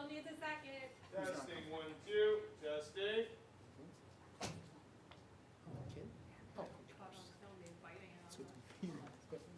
Still needs a second. Testing 1, 2. Testing. Kid? Oh, Still needs biting out. so it's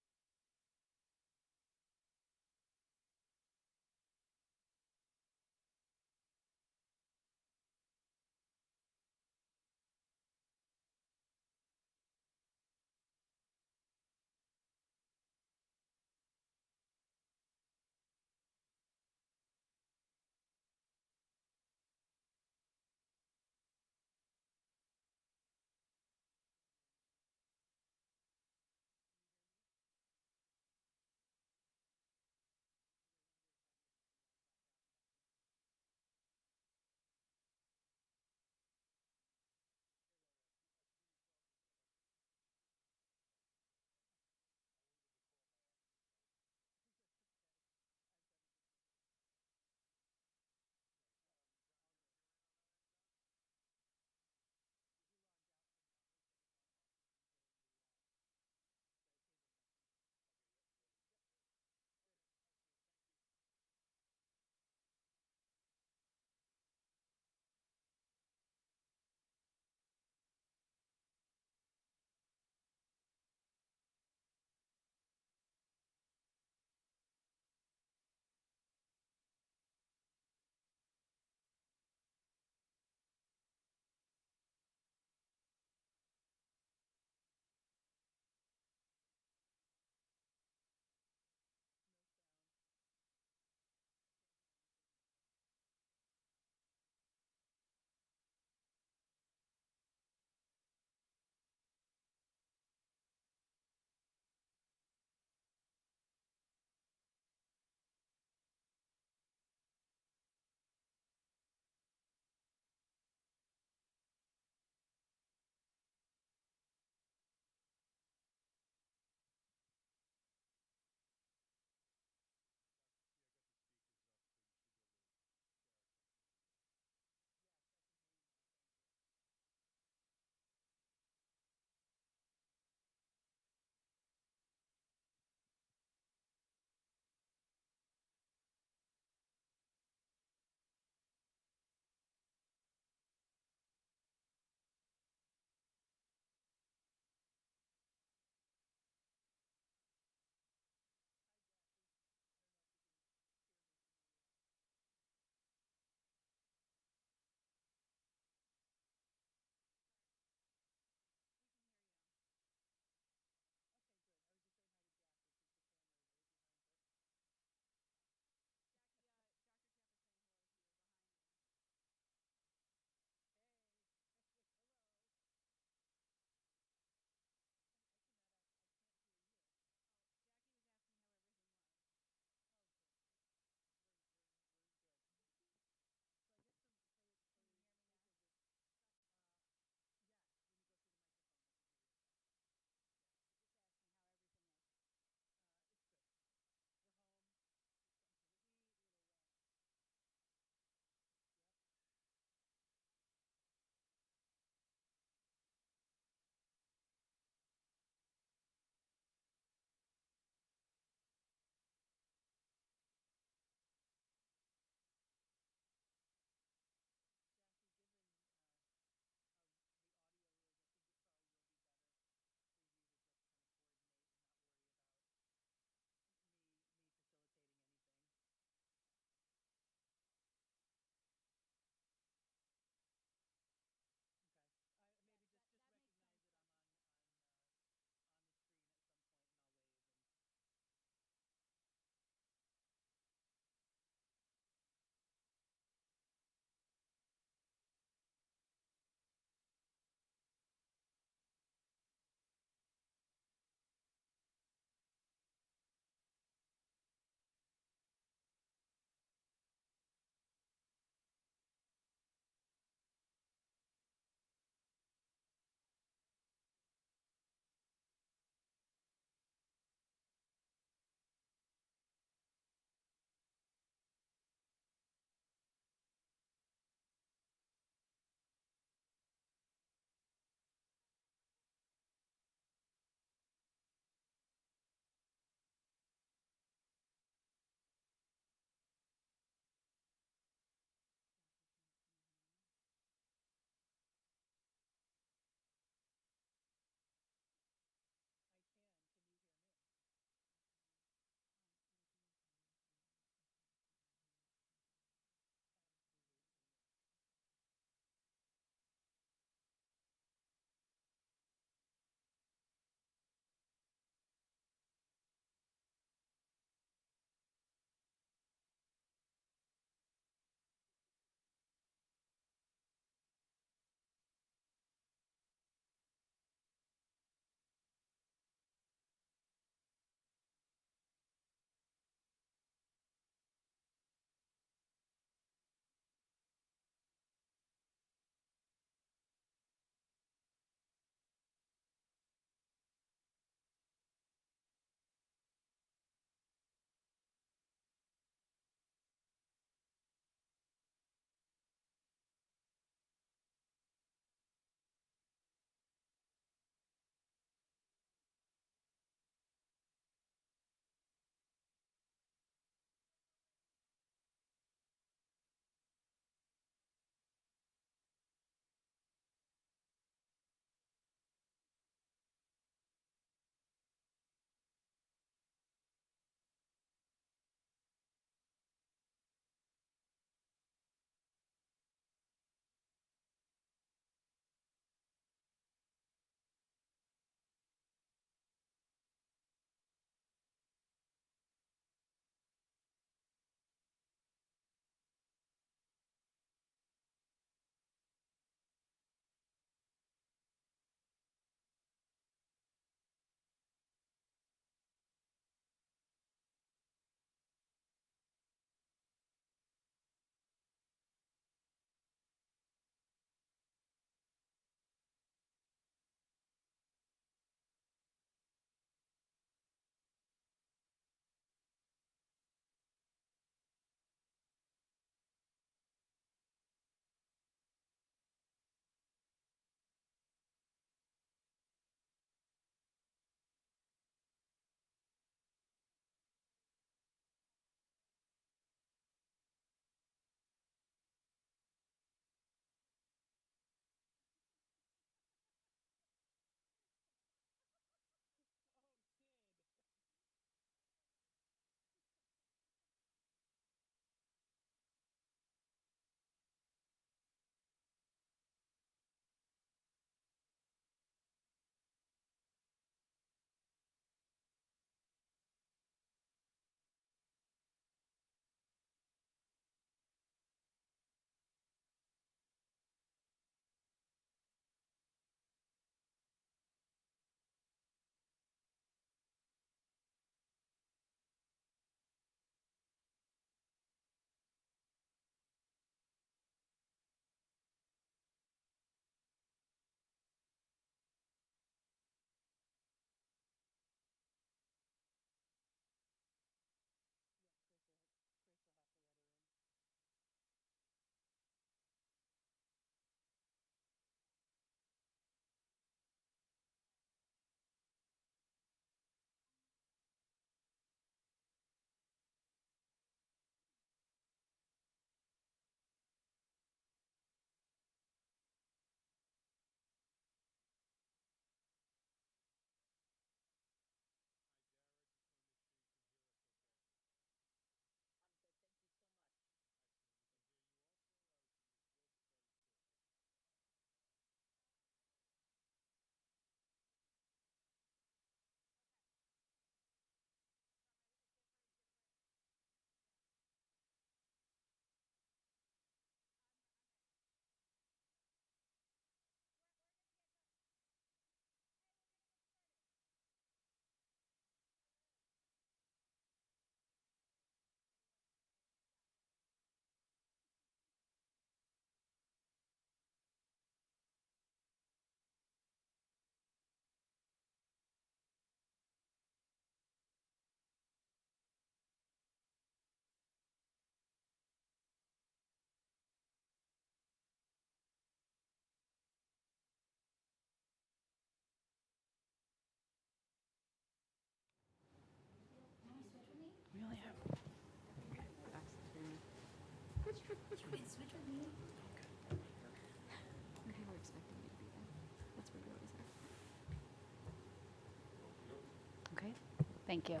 Thank you.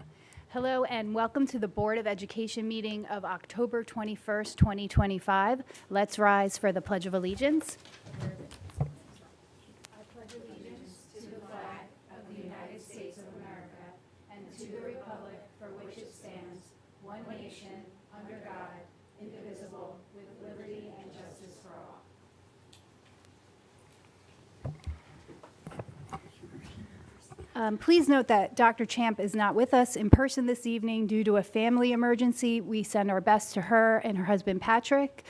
Hello and welcome to the Board of Education meeting of October 21st, 2025. Let's rise for the Pledge of Allegiance. I pledge allegiance to the flag of the United States of America and to the republic for which it stands, one nation, under God, indivisible, with liberty and justice for all. Please note that Dr. Champ is not with us in person this evening due to a family emergency. We send our best to her and her husband, Patrick.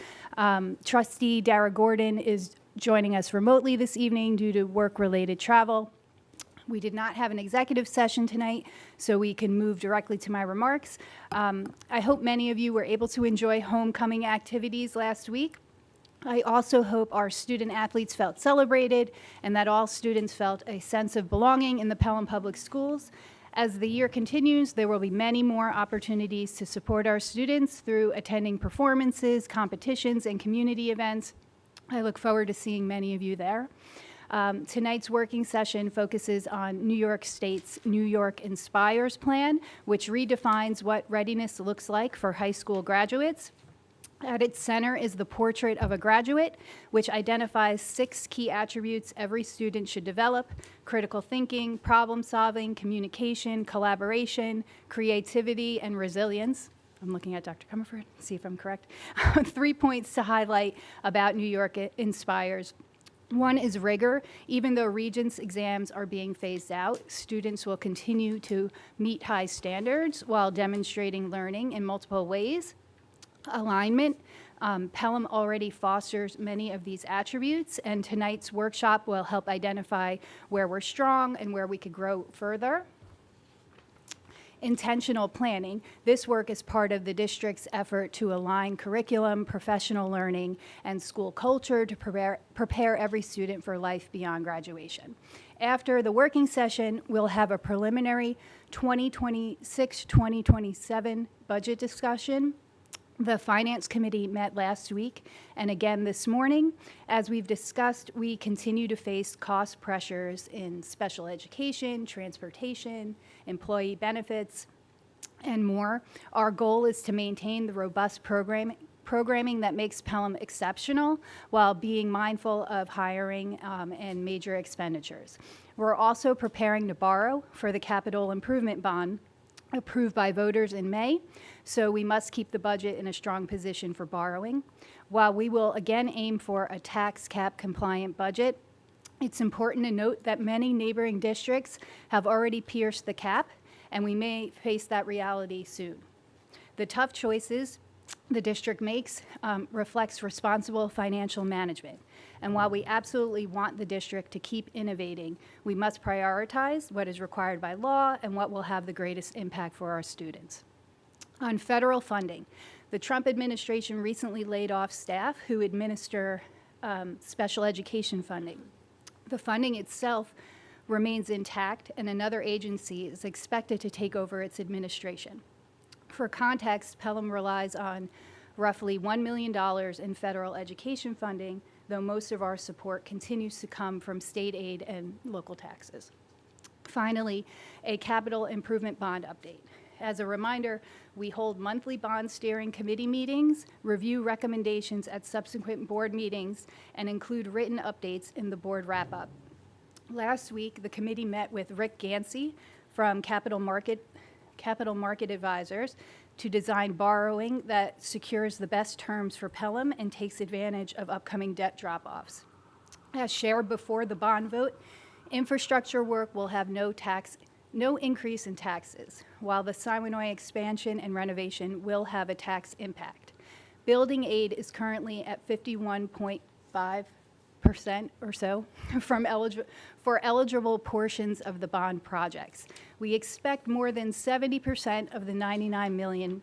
Trustee Dara Gordon is joining us remotely this evening due to work-related travel. We did not have an executive session tonight, so we can move directly to my remarks. I hope many of you were able to enjoy homecoming activities last week. I also hope our student athletes felt celebrated and that all students felt a sense of belonging in the Pelham Public Schools. As the year continues, there will be many more opportunities to support our students through attending performances, competitions, and community events. I look forward to seeing many of you there. Tonight's working session focuses on New York State's New York Inspires plan, which redefines what readiness looks like for high school graduates. At its center is the portrait of a graduate, which identifies 6 key attributes every student should develop: critical thinking, problem solving, communication, collaboration, creativity, and resilience. I'm looking at Dr. Comerford, see if I'm correct. 3 points to highlight about New York Inspires. One is rigor. Even though Regents exams are being phased out, students will continue to meet high standards while demonstrating learning in multiple ways. Alignment. Pelham already fosters many of these attributes, and tonight's workshop will help identify where we're strong and where we could grow further. Intentional planning. This work is part of the district's effort to align curriculum, professional learning, and school culture to prepare every student for life beyond graduation. After the working session, we'll have a preliminary 2026-2027 budget discussion. The Finance Committee met last week and again this morning. As we've discussed, we continue to face cost pressures in special education, transportation, employee benefits, and more. Our goal is to maintain the robust programming that makes Pelham exceptional while being mindful of hiring and major expenditures. We're also preparing to borrow for the capital improvement bond approved by voters in May, so we must keep the budget in a strong position for borrowing. While we will again aim for a tax cap compliant budget, it's important to note that many neighboring districts have already pierced the cap, and we may face that reality soon. The tough choices the district makes reflects responsible financial management. And while we absolutely want the district to keep innovating, we must prioritize what is required by law and what will have the greatest impact for our students. On federal funding, the Trump administration recently laid off staff who administer special education funding. The funding itself remains intact, and another agency is expected to take over its administration. For context, Pelham relies on roughly $1 million in federal education funding, though most of our support continues to come from state aid and local taxes. Finally, a capital improvement bond update. As a reminder, we hold monthly bond steering committee meetings, review recommendations at subsequent board meetings, and include written updates in the board wrap-up. Last week, the committee met with Rick Gansey from Capital Market Advisors to design borrowing that secures the best terms for Pelham and takes advantage of upcoming debt drop-offs. As shared before the bond vote, infrastructure work will have no increase in taxes, while the Siwanoy expansion and renovation will have a tax impact. Building aid is currently at 51.5% or so for eligible portions of the bond projects. We expect more than 70% of the $99 million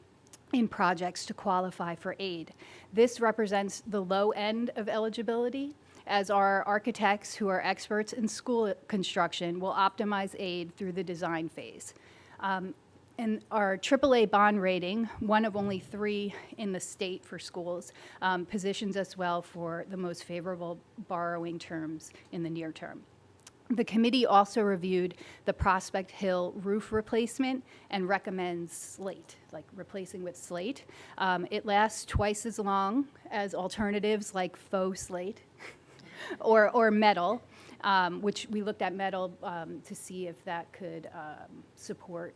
in projects to qualify for aid. This represents the low end of eligibility, as our architects, who are experts in school construction, will optimize aid through the design phase. And our AAA bond rating, one of only 3 in the state for schools, positions us well for the most favorable borrowing terms in the near term. The committee also reviewed the Prospect Hill roof replacement and recommends slate, like replacing with slate. It lasts twice as long as alternatives like faux slate or metal, which we looked at metal to see if that could support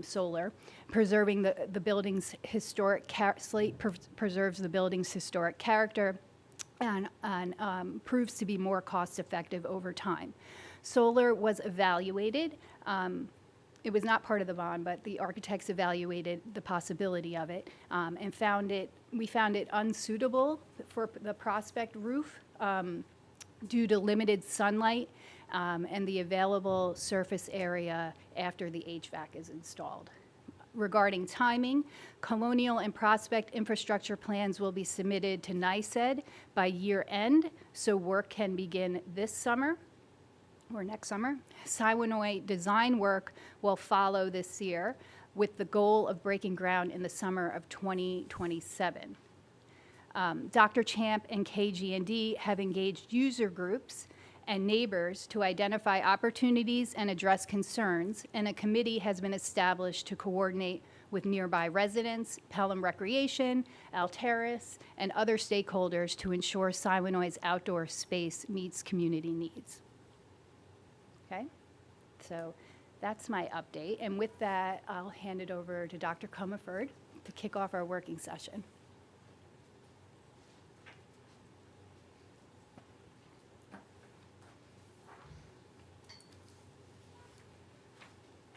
solar. Preserving the building's historic slate preserves the building's historic character and proves to be more cost-effective over time. Solar was evaluated. It was not part of the bond, but the architects evaluated the possibility of it and we found it unsuitable for the Prospect roof due to limited sunlight and the available surface area after the HVAC is installed. Regarding timing, Colonial and Prospect infrastructure plans will be submitted to NYSED by year end, so work can begin this summer or next summer. Siwanoy design work will follow this year with the goal of breaking ground in the summer of 2027. Dr. Champ and KG&D have engaged user groups and neighbors to identify opportunities and address concerns, and a committee has been established to coordinate with nearby residents, Pelham Recreation, Alteris, and other stakeholders to ensure Siwanoy's outdoor space meets community needs. Okay, so that's my update, and with that, I'll hand it over to Dr. Comerford to kick off our working session.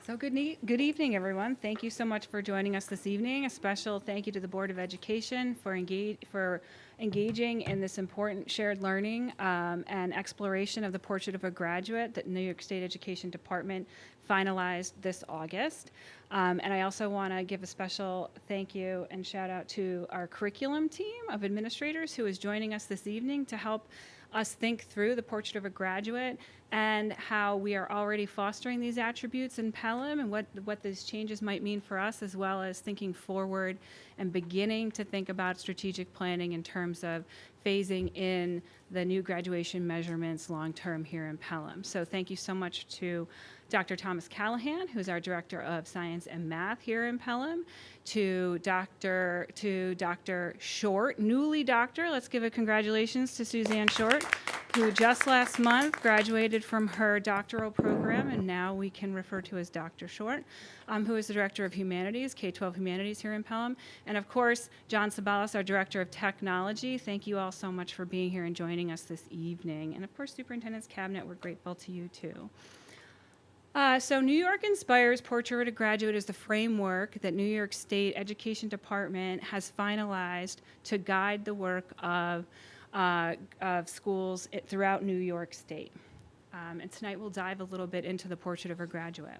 So good evening, everyone. Thank you so much for joining us this evening. A special thank you to the Board of Education for engaging in this important shared learning and exploration of the Portrait of a Graduate that New York State Education Department finalized this August. And I also want to give a special thank you and shout out to our curriculum team of administrators who is joining us this evening to help us think through the Portrait of a Graduate and how we are already fostering these attributes in Pelham and what these changes might mean for us, as well as thinking forward and beginning to think about strategic planning in terms of phasing in the new graduation measurements long-term here in Pelham. So thank you so much to Dr. Thomas Callahan, who's our Director of Science and Math here in Pelham, to Dr. Short, newly doctor. Let's give a congratulations to Suzanne Short, who just last month graduated from her doctoral program, and now we can refer to as Dr. Short, who is the Director of Humanities, K-12 Humanities here in Pelham. And of course, John Sabalas, our Director of Technology. Thank you all so much for being here and joining us this evening. And of course, Superintendent's Cabinet, we're grateful to you too. So New York Inspires Portrait of a Graduate is the framework that New York State Education Department has finalized to guide the work of schools throughout New York State. And tonight we'll dive a little bit into the Portrait of a Graduate.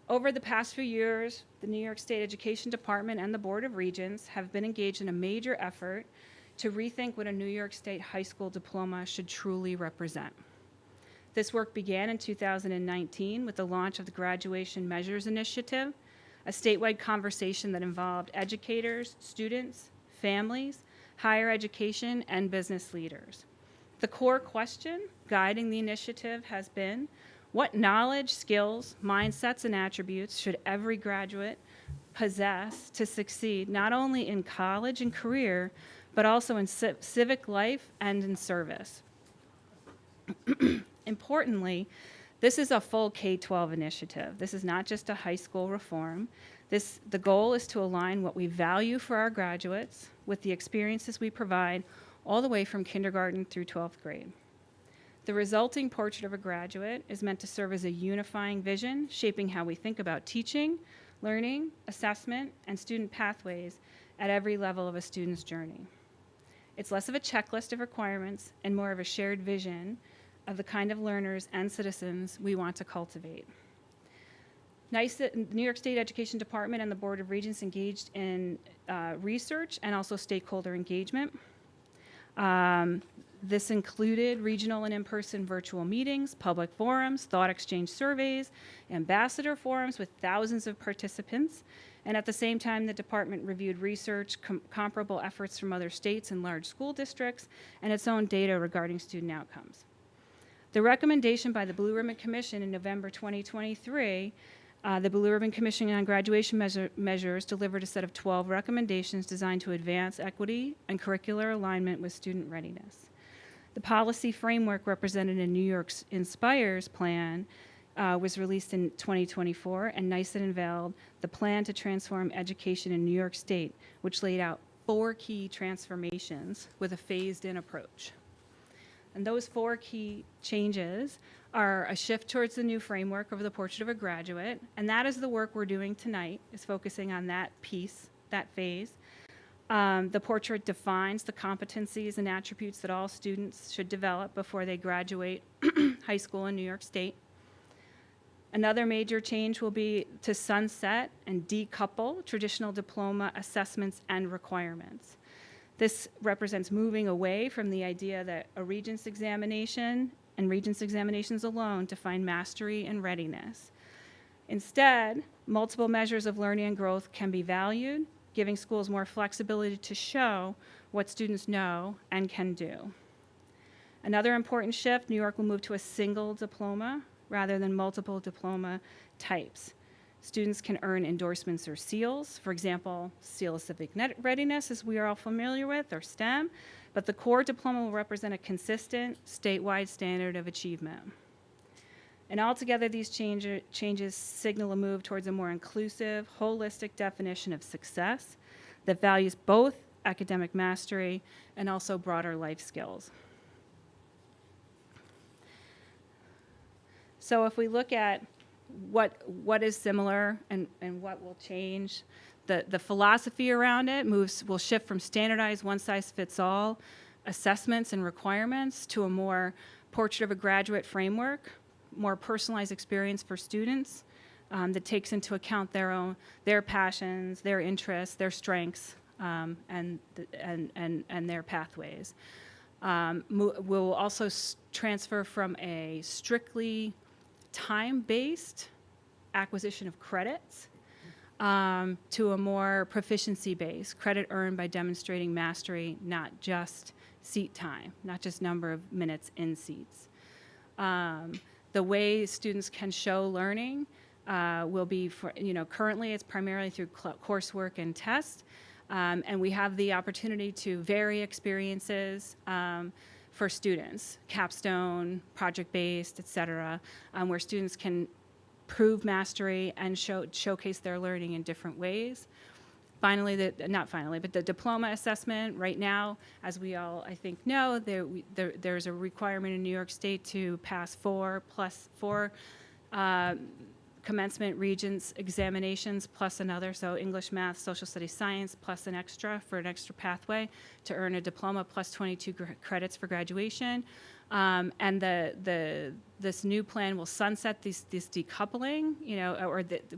Over the past few years, the New York State Education Department and the Board of Regents have been engaged in a major effort to rethink what a New York State high school diploma should truly represent. This work began in 2019 with the launch of the Graduation Measures Initiative, a statewide conversation that involved educators, students, families, higher education, and business leaders. The core question guiding the initiative has been, what knowledge, skills, mindsets, and attributes should every graduate possess to succeed not only in college and career, but also in civic life and in service? Importantly, this is a full K-12 initiative. This is not just a high school reform. The goal is to align what we value for our graduates with the experiences we provide all the way from kindergarten through 12th grade. The resulting Portrait of a Graduate is meant to serve as a unifying vision, shaping how we think about teaching, learning, assessment, and student pathways at every level of a student's journey. It's less of a checklist of requirements and more of a shared vision of the kind of learners and citizens we want to cultivate. New York State Education Department and the Board of Regents engaged in research and also stakeholder engagement. This included regional and in-person virtual meetings, public forums, thought exchange surveys, ambassador forums with thousands of participants. And at the same time, the department reviewed research, comparable efforts from other states and large school districts, and its own data regarding student outcomes. The recommendation by the Blue Ribbon Commission in November 2023, the Blue Ribbon Commission on Graduation Measures delivered a set of 12 recommendations designed to advance equity and curricular alignment with student readiness. The policy framework represented in New York's Inspires plan was released in 2024, and NYSET unveiled the plan to transform education in New York State, which laid out 4 key transformations with a phased-in approach. And those 4 key changes are a shift towards the new framework of the Portrait of a Graduate, and that is the work we're doing tonight, is focusing on that piece, that phase. The portrait defines the competencies and attributes that all students should develop before they graduate high school in New York State. Another major change will be to sunset and decouple traditional diploma assessments and requirements. This represents moving away from the idea that a Regents examination and Regents examinations alone define mastery and readiness. Instead, multiple measures of learning and growth can be valued, giving schools more flexibility to show what students know and can do. Another important shift, New York will move to a single diploma rather than multiple diploma types. Students can earn endorsements or seals, for example, Seal of Civic Readiness, as we are all familiar with, or STEM, but the core diploma will represent a consistent statewide standard of achievement. And altogether, these changes signal a move towards a more inclusive, holistic definition of success that values both academic mastery and also broader life skills. So if we look at what is similar and what will change, the philosophy around it will shift from standardized one-size-fits-all assessments and requirements to a more Portrait of a Graduate framework, more personalized experience for students that takes into account their passions, their interests, their strengths, and their pathways. We'll also transfer from a strictly time-based acquisition of credits to a more proficiency-based, credit earned by demonstrating mastery, not just seat time, not just number of minutes in seats. The way students can show learning will be, currently it's primarily through coursework and tests, and we have the opportunity to vary experiences for students, capstone, project-based, et cetera, where students can prove mastery and showcase their learning in different ways. Finally, but the diploma assessment right now, as we all, I think, know, there's a requirement in New York State to pass 4 commencement Regents examinations plus another, so English, math, social studies, science, plus an extra pathway to earn a diploma plus 22 credits for graduation. And this new plan will sunset this decoupling,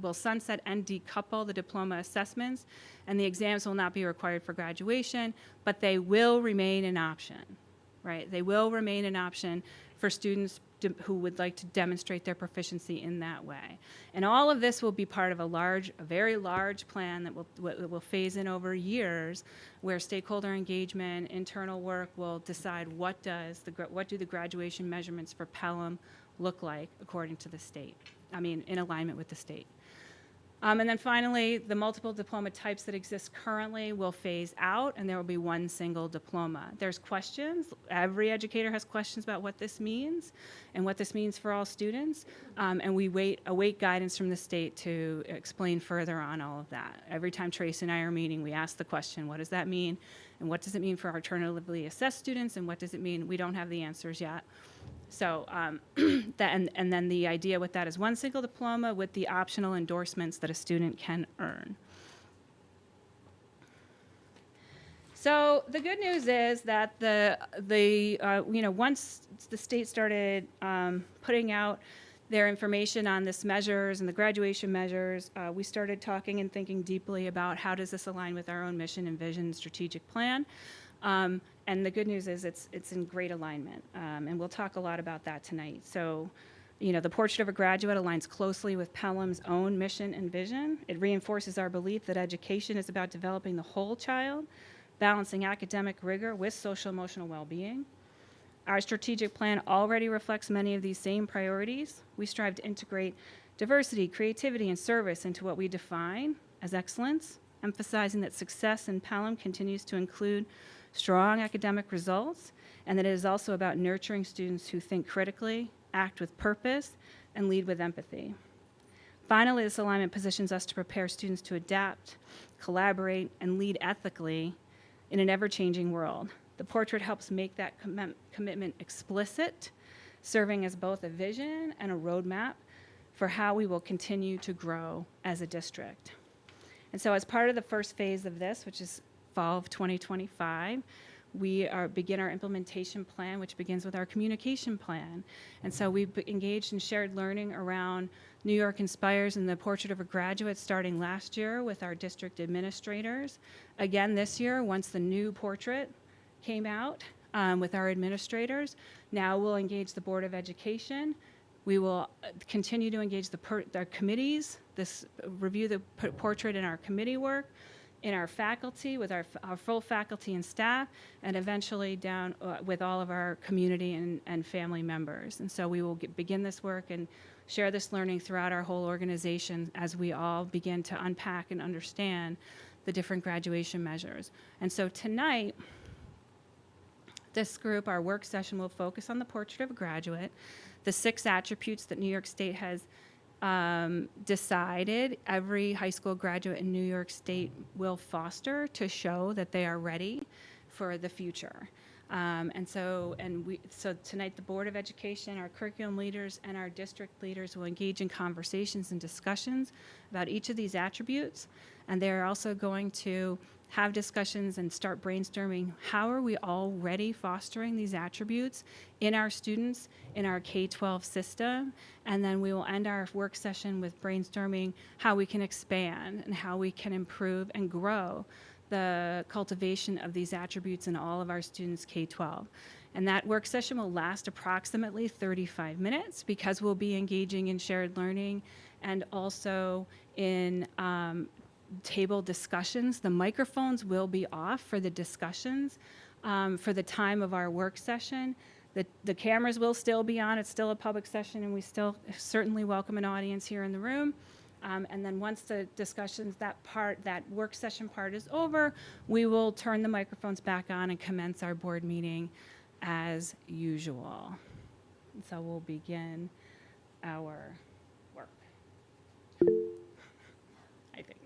will sunset and decouple the diploma assessments, and the exams will not be required for graduation, but they will remain an option, right? They will remain an option for students who would like to demonstrate their proficiency in that way. And all of this will be part of a very large plan that will phase in over years, where stakeholder engagement, internal work will decide what do the graduation measurements for Pelham look like according to the state, in alignment with the state. And then finally, the multiple diploma types that exist currently will phase out, and there will be one single diploma. There's questions. Every educator has questions about what this means and what this means for all students, and we await guidance from the state to explain further on all of that. Every time Trace and I are meeting, we ask the question, what does that mean? And what does it mean for alternatively assessed students? And what does it mean? We don't have the answers yet. So and then the idea with that is one single diploma with the optional endorsements that a student can earn. So the good news is that once the state started putting out their information on this measures and the graduation measures, we started talking and thinking deeply about how does this align with our own mission and vision strategic plan. And the good news is it's in great alignment, and we'll talk a lot about that tonight. So, the Portrait of a Graduate aligns closely with Pelham's own mission and vision. It reinforces our belief that education is about developing the whole child, balancing academic rigor with social emotional well-being. Our strategic plan already reflects many of these same priorities. We strive to integrate diversity, creativity, and service into what we define as excellence, emphasizing that success in Pelham continues to include strong academic results, and that it is also about nurturing students who think critically, act with purpose, and lead with empathy. Finally, this alignment positions us to prepare students to adapt, collaborate, and lead ethically in an ever-changing world. The portrait helps make that commitment explicit, serving as both a vision and a roadmap for how we will continue to grow as a district. And so as part of the first phase of this, which is fall of 2025, we begin our implementation plan, which begins with our communication plan. And so we engaged in shared learning around New York Inspires and the Portrait of a Graduate starting last year with our district administrators. Again this year, once the new portrait came out with our administrators, now we'll engage the Board of Education. We will continue to engage our committees, review the portrait in our committee work, in our faculty, with our full faculty and staff, and eventually down with all of our community and family members. And so we will begin this work and share this learning throughout our whole organization as we all begin to unpack and understand the different graduation measures. And so tonight, this group, our work session, will focus on the portrait of a graduate, the 6 attributes that New York State has decided every high school graduate in New York State will foster to show that they are ready for the future. So tonight the Board of Education, our curriculum leaders, and our district leaders will engage in conversations and discussions about each of these attributes. And they're also going to have discussions and start brainstorming how are we already fostering these attributes in our students in our K-12 system. And then we will end our work session with brainstorming how we can expand and how we can improve and grow the cultivation of these attributes in all of our students K-12. And that work session will last approximately 35 minutes because we'll be engaging in shared learning and also in table discussions. The microphones will be off for the discussions for the time of our work session. The cameras will still be on. It's still a public session, and we still certainly welcome an audience here in the room. And then once the discussions, that work session part is over, we will turn the microphones back on and commence our board meeting as usual. So we'll begin our work, I think.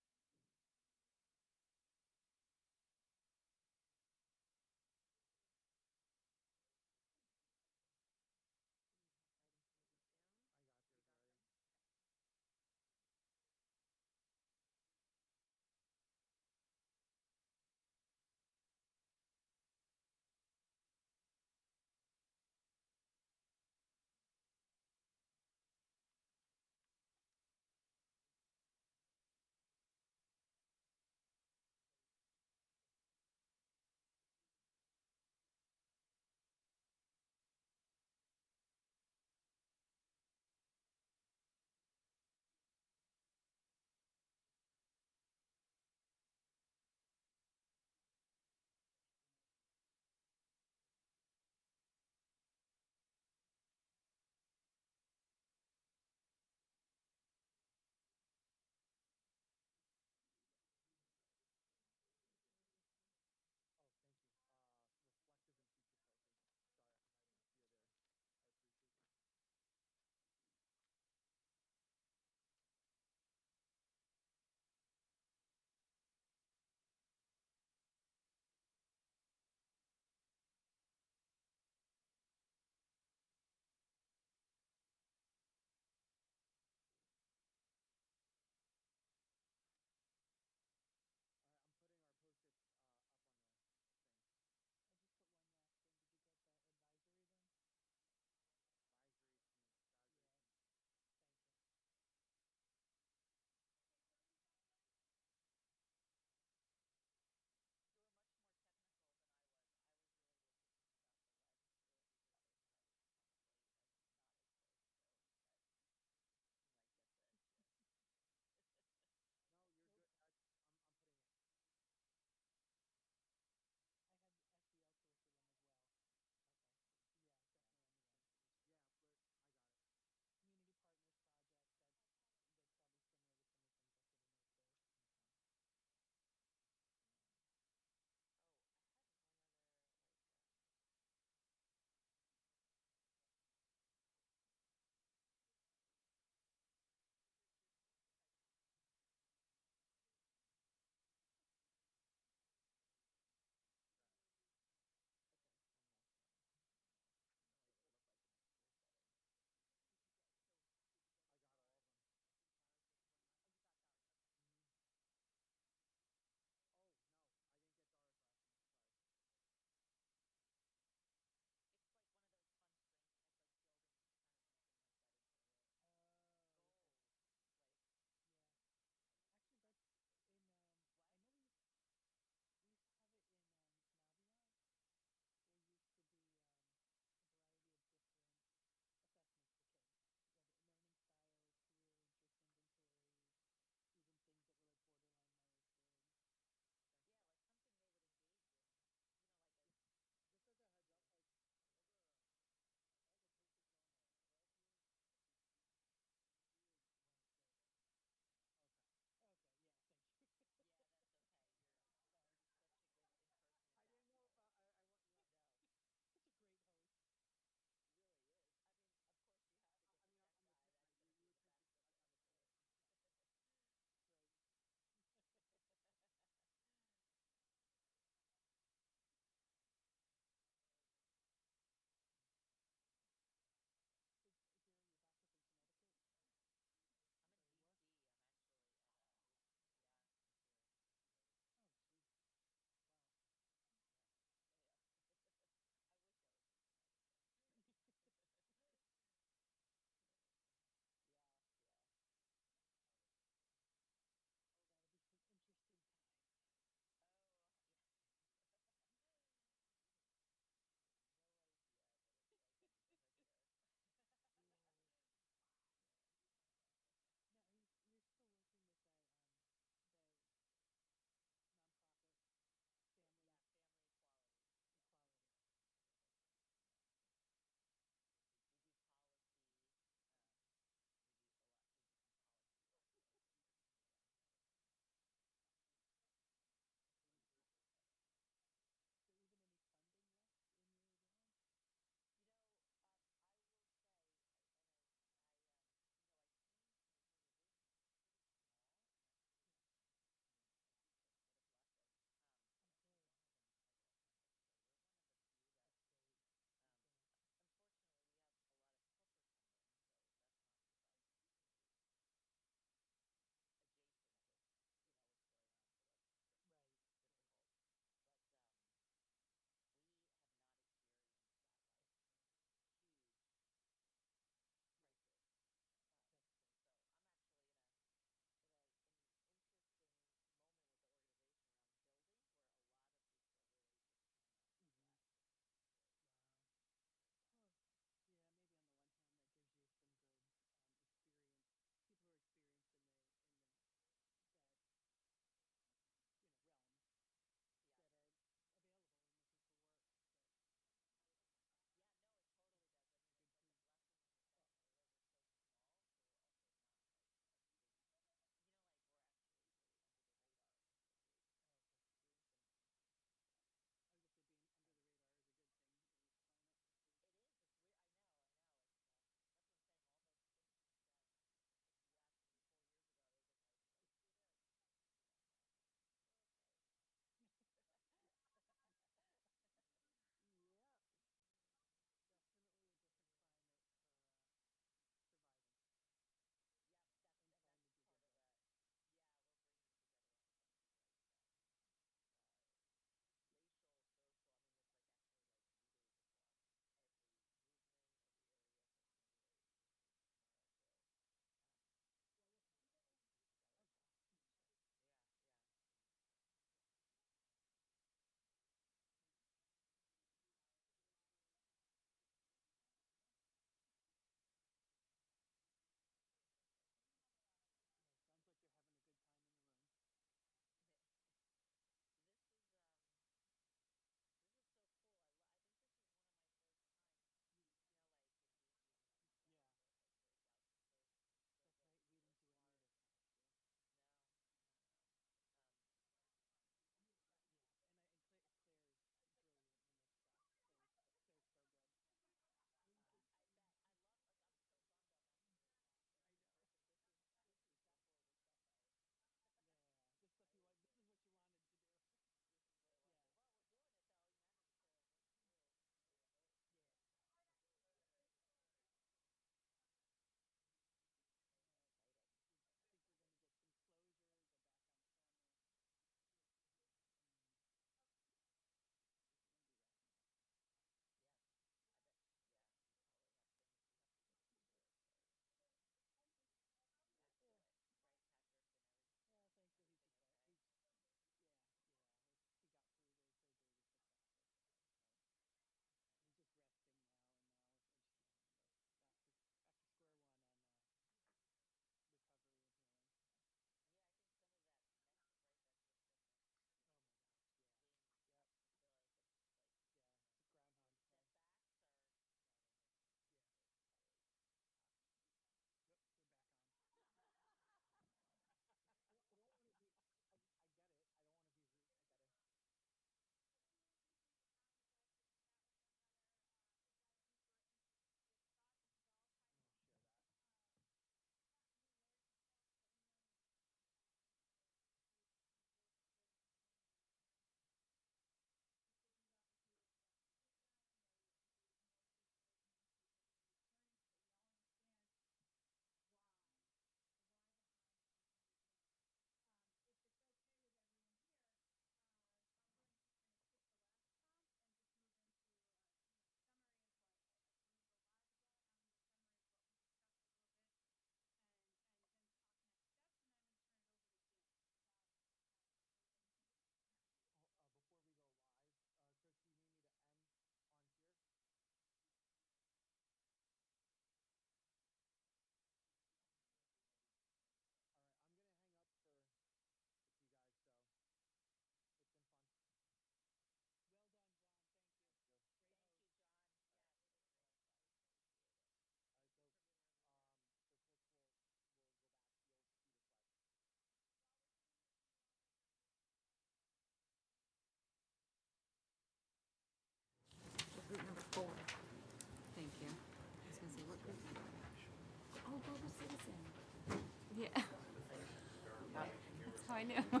I know.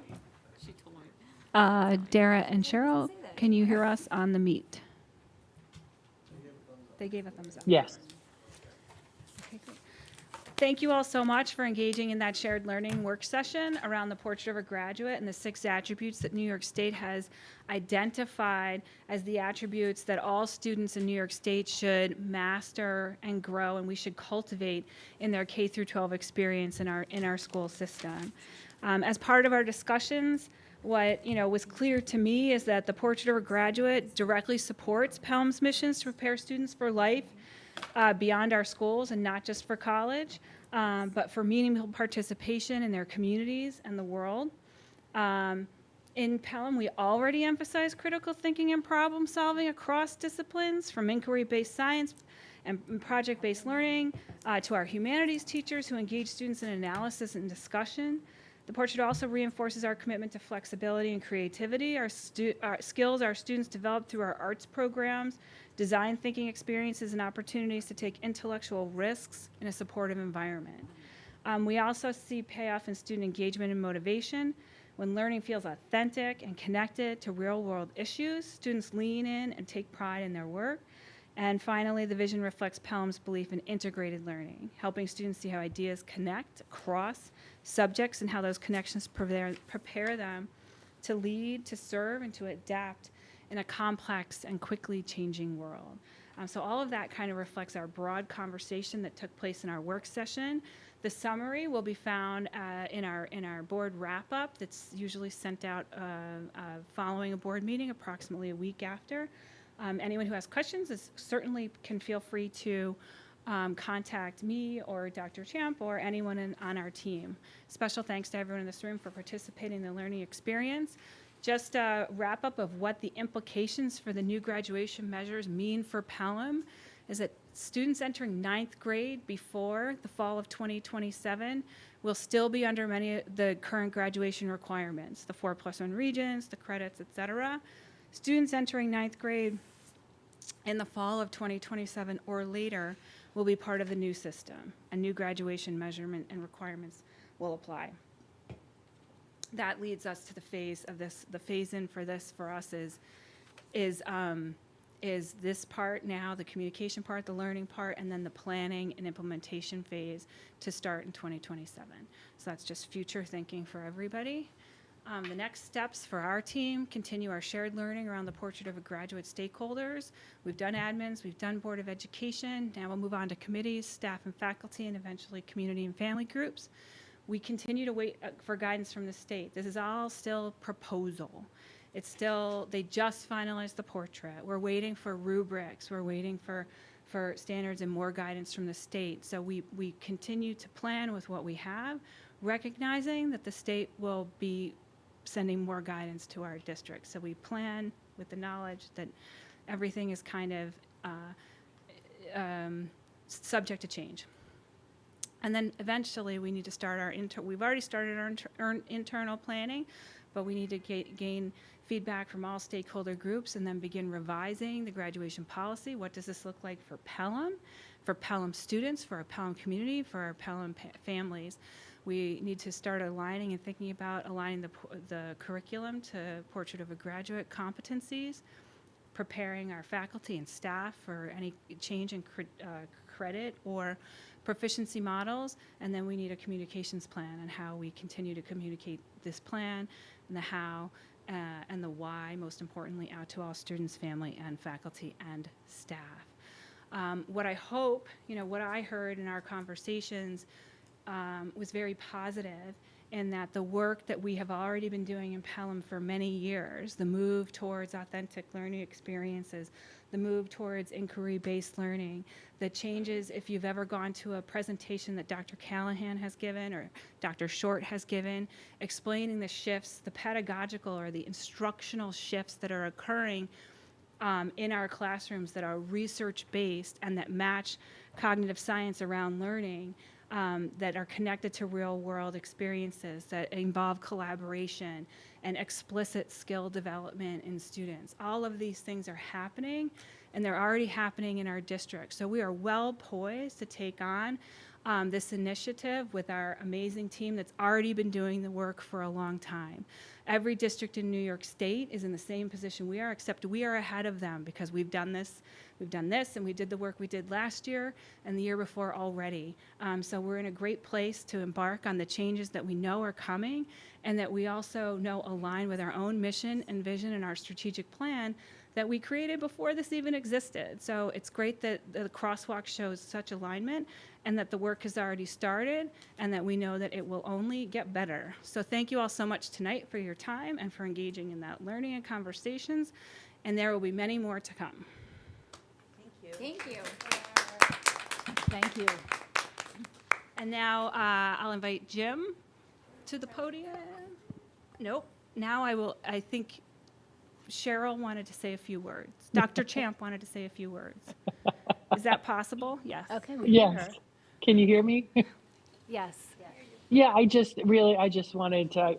She told me. Dara and Cheryl, can you hear us on the meet? They gave a thumbs up. Yes. Okay, great. Thank you all so much for engaging in that shared learning work session around the Portrait of a Graduate and the 6 attributes that New York State has identified as the attributes that all students in New York State should master and grow, and we should cultivate in their K through 12 experience in our school system. As part of our discussions, what was clear to me is that the Portrait of a Graduate directly supports Pelham's missions to prepare students for life beyond our schools, and not just for college, but for meaningful participation in their communities and the world. In Pelham, we already emphasize critical thinking and problem solving across disciplines, from inquiry-based science and project-based learning to our humanities teachers who engage students in analysis and discussion. The portrait also reinforces our commitment to flexibility and creativity, our skills our students develop through our arts programs, design thinking experiences, and opportunities to take intellectual risks in a supportive environment. We also see payoff in student engagement and motivation. When learning feels authentic and connected to real-world issues, students lean in and take pride in their work. And finally, the vision reflects Pelham's belief in integrated learning, helping students see how ideas connect across subjects and how those connections prepare them to lead, to serve, and to adapt in a complex and quickly changing world. So all of that kind of reflects our broad conversation that took place in our work session. The summary will be found in our board wrap-up that's usually sent out following a board meeting, approximately a week after. Anyone who has questions certainly can feel free to contact me or Dr. Champ or anyone on our team. Special thanks to everyone in this room for participating in the learning experience. Just a wrap up of what the implications for the new graduation measures mean for Pelham is that students entering 9th grade before the fall of 2027 will still be under many of the current graduation requirements, the 4+1 regents, the credits, et cetera. Students entering 9th grade in the fall of 2027 or later will be part of the new system. A new graduation measurement and requirements will apply. That leads us to the phase of this. The phase in for this for us is this part now, the communication part, the learning part, and then the planning and implementation phase to start in 2027. So that's just future thinking for everybody. The next steps for our team continue our shared learning around the Portrait of a Graduate stakeholders. We've done admins, we've done Board of Education. Now we'll move on to committees, staff and faculty, and eventually community and family groups. We continue to wait for guidance from the state. This is all still proposal. It's still, they just finalized the portrait. We're waiting for rubrics. We're waiting for standards and more guidance from the state. So we continue to plan with what we have, recognizing that the state will be sending more guidance to our district. So we plan with the knowledge that everything is kind of subject to change. And then eventually we need to start we've already started our internal planning, but we need to gain feedback from all stakeholder groups and then begin revising the graduation policy. What does this look like for Pelham students, for our Pelham community, for our Pelham families? We need to start aligning and thinking about aligning the curriculum to Portrait of a Graduate competencies, preparing our faculty and staff for any change in credit or proficiency models, and then we need a communications plan on how we continue to communicate this plan and the how and the why, most importantly, out to all students, family, and faculty and staff. What I hope, what I heard in our conversations was very positive in that the work that we have already been doing in Pelham for many years, the move towards authentic learning experiences, the move towards inquiry-based learning, the changes, if you've ever gone to a presentation that Dr. Callahan has given or Dr. Short has given, explaining the shifts, the pedagogical or the instructional shifts that are occurring in our classrooms that are research-based and that match cognitive science around learning, that are connected to real-world experiences, that involve collaboration and explicit skill development in students. All of these things are happening, and they're already happening in our district. So we are well poised to take on this initiative with our amazing team that's already been doing the work for a long time. Every district in New York State is in the same position we are, except we are ahead of them because we've done this, and we did the work we did last year and the year before already. So we're in a great place to embark on the changes that we know are coming and that we also know align with our own mission and vision and our strategic plan that we created before this even existed. So it's great that the crosswalk shows such alignment and that the work has already started and that we know that it will only get better. So thank you all so much tonight for your time and for engaging in that learning and conversations. And there will be many more to come. Thank you. Thank you. And now I'll invite Jim to the podium. Nope. Now I think Cheryl wanted to say a few words. Dr. Champ wanted to say a few words. Is that possible? Yes. Okay, we hear Yes. her. Can you hear me? Yes. Yeah, I just wanted to,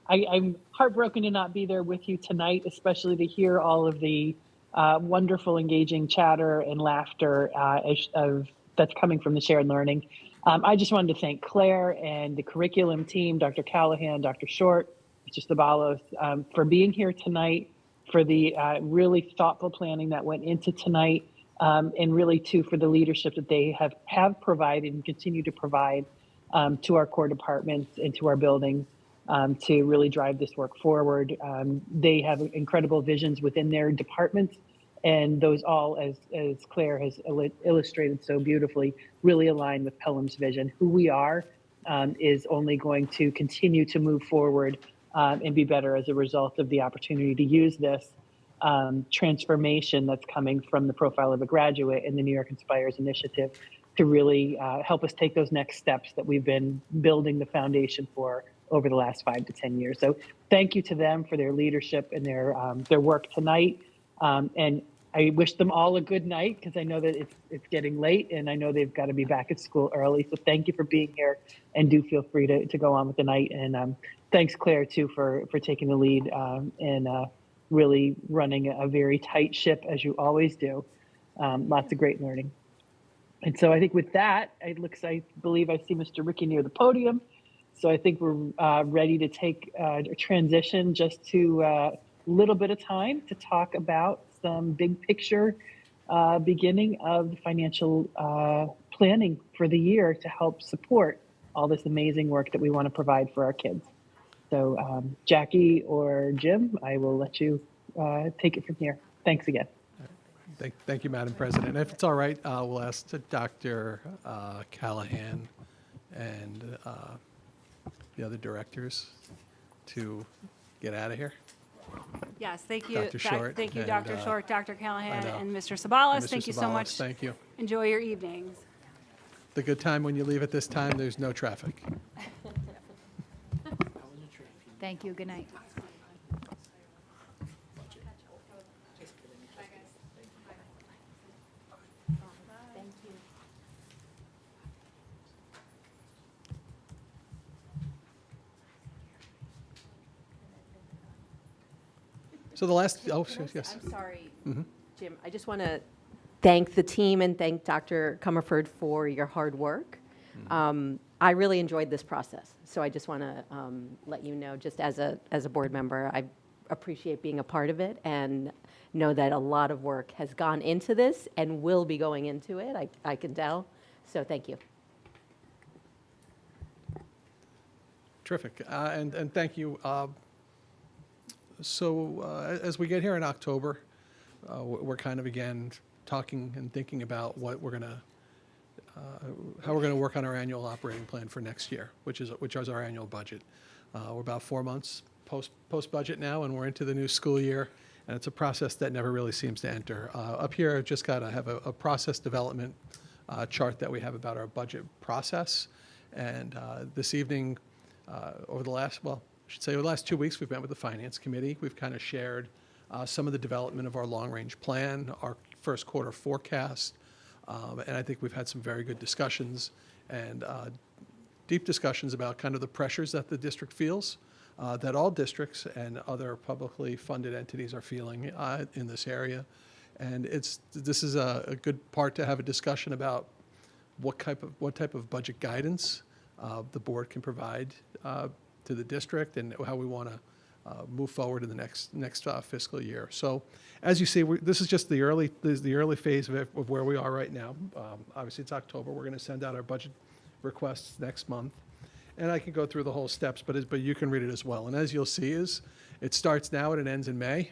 I'm heartbroken to not be there with you tonight, especially to hear all of the wonderful, engaging chatter and laughter that's coming from the shared learning. I just wanted to thank Claire and the curriculum team, Dr. Callahan, Dr. Short, Mr. Stabalos, for being here tonight, for the really thoughtful planning that went into tonight, and really too for the leadership that they have provided and continue to provide to our core departments and to our buildings to really drive this work forward. They have incredible visions within their departments, and those all, as Claire has illustrated so beautifully, really align with Pelham's vision. Who we are is only going to continue to move forward and be better as a result of the opportunity to use this transformation that's coming from the Profile of a Graduate and the New York Inspires initiative to really help us take those next steps that we've been building the foundation for over the last 5 to 10 years. So thank you to them for their leadership and their work tonight. And I wish them all a good night because I know that it's getting late and I know they've got to be back at school early. So thank you for being here and do feel free to go on with the night. And thanks, Claire, too, for taking the lead and really running a very tight ship as you always do. Lots of great learning. And so I think with that, I believe I see Mr. Ricky near the podium. So I think we're ready to take a transition just to a little bit of time to talk about some big picture beginning of the financial planning for the year to help support all this amazing work that we want to provide for our kids. So Jackie or Jim, I will let you take it from here. Thanks again. Thank you, Madam President. If it's all right, we'll ask Dr. Callahan and the other directors to get out of here. Yes, thank you. Dr. Short Thank you, and, Dr. Short, Dr. Callahan, I know. and Mr. Sabalos. Mr. Thank you so Sabalos, much. Thank you. Enjoy your evenings. The good time when you leave at this time, there's no traffic. Thank you. Good night. So the last, yes. I'm sorry, Jim. I just want to thank the team and thank Dr. Comerford for your hard work. I really enjoyed this process, so I just want to let you know, just as a board member, I appreciate being a part of it and know that a lot of work has gone into this and will be going into it. I can tell. So thank you. Terrific. And thank you. So as we get here in October, we're kind of again talking and thinking about what we're gonna, how we're gonna work on our annual operating plan for next year, which is our annual budget. We're about 4 months post budget now, and we're into the new school year, and it's a process that never really seems to enter. Up here, I've just got to have a process development chart that we have about our budget process, and this evening, over the last, well, I should say over the last 2 weeks, we've met with the Finance Committee. We've kind of shared some of the development of our long-range plan, our first quarter forecast, and I think we've had some very good discussions and deep discussions about kind of the pressures that the district feels, that all districts and other publicly funded entities are feeling in this area. And this is a good part to have a discussion about what type of budget guidance the board can provide to the district, and how we want to move forward in the next fiscal year. So, as you see, this is just the early phase of where we are right now. Obviously, it's October. We're going to send out our budget requests next month, and I can go through the whole steps, but you can read it as well. And as you'll see, it starts now and it ends in May,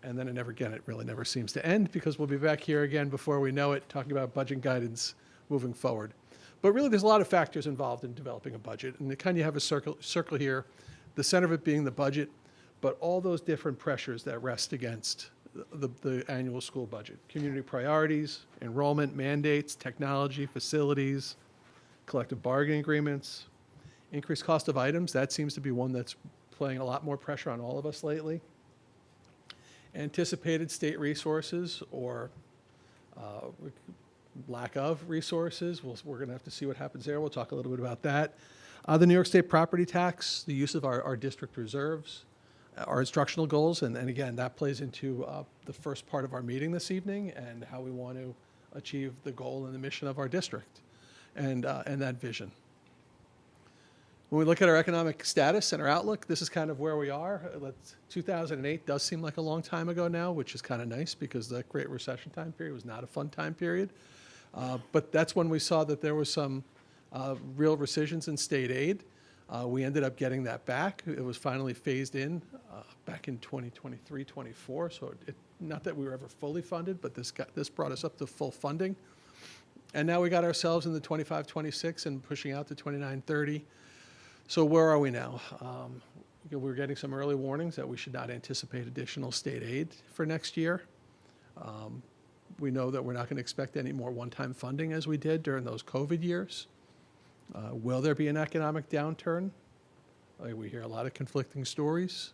and then it really never seems to end, because we'll be back here again before we know it, talking about budget guidance moving forward. But really, there's a lot of factors involved in developing a budget, and you have a circle here, the center of it being the budget, but all those different pressures that rest against the annual school budget: community priorities, enrollment, mandates, technology, facilities, collective bargaining agreements, increased cost of items. That seems to be one that's playing a lot more pressure on all of us lately. Anticipated state resources, or lack of resources. We're going to have to see what happens there. We'll talk a little bit about that. The New York State property tax, the use of our district reserves, our instructional goals, and again, that plays into the first part of our meeting this evening, and how we want to achieve the goal and the mission of our district, and that vision. When we look at our economic status and our outlook, this is kind of where we are. 2008 does seem like a long time ago now, which is kind of nice, because the Great Recession time period was not a fun time period. But that's when we saw that there was some real rescissions in state aid. We ended up getting that back. It was finally phased in back in 2023, 24. So not that we were ever fully funded, but this brought us up to full funding. And now we got ourselves in the 25, 26 and pushing out to 29, 30. So where are we now? We're getting some early warnings that we should not anticipate additional state aid for next year. We know that we're not going to expect any more one-time funding as we did during those COVID years. Will there be an economic downturn? We hear a lot of conflicting stories.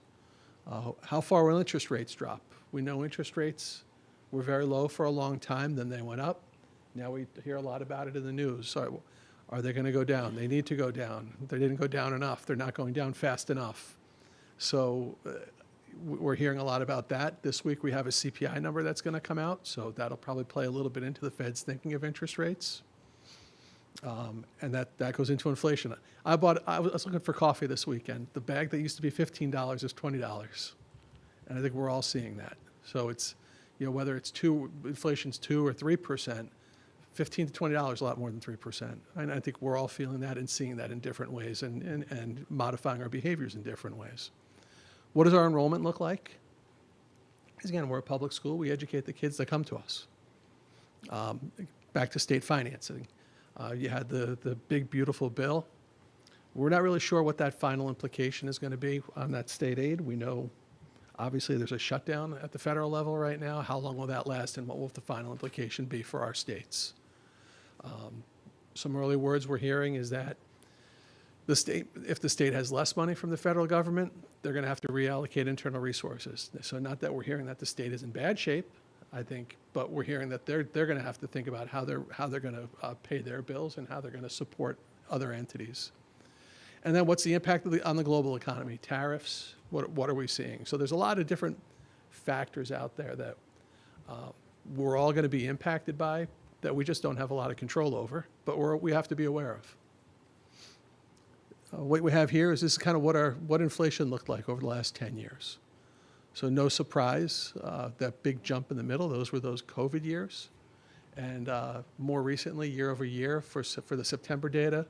How far will interest rates drop? We know interest rates were very low for a long time, then they went up. Now we hear a lot about it in the news. So are they going to go down? They need to go down. They didn't go down enough. They're not going down fast enough. So we're hearing a lot about that. This week we have a CPI number that's going to come out, so that'll probably play a little bit into the Fed's thinking of interest rates. And that goes into inflation. I was looking for coffee this weekend. The bag that used to be $15 is $20. And I think we're all seeing that. So it's, whether it's inflation's 2 or 3%, $15 to $20 is a lot more than 3%. And I think we're all feeling that and seeing that in different ways, and modifying our behaviors in different ways. What does our enrollment look like? Because again, we're a public school. We educate the kids that come to us. Back to state financing. You had the big, beautiful bill. We're not really sure what that final implication is going to be on that state aid. We know, obviously, there's a shutdown at the federal level right now. How long will that last, and what will the final implication be for our states? Some early words we're hearing is that if the state has less money from the federal government, they're going to have to reallocate internal resources. So not that we're hearing that the state is in bad shape, I think, but we're hearing that they're going to have to think about how they're going to pay their bills, and how they're going to support other entities. And then what's the impact on the global economy? Tariffs, what are we seeing? So there's a lot of different factors out there that we're all going to be impacted by, that we just don't have a lot of control over, but we have to be aware of. What we have here is this is kind of what inflation looked like over the last 10 years. So no surprise, that big jump in the middle, those were those COVID years. And more recently, year over year, for the September data,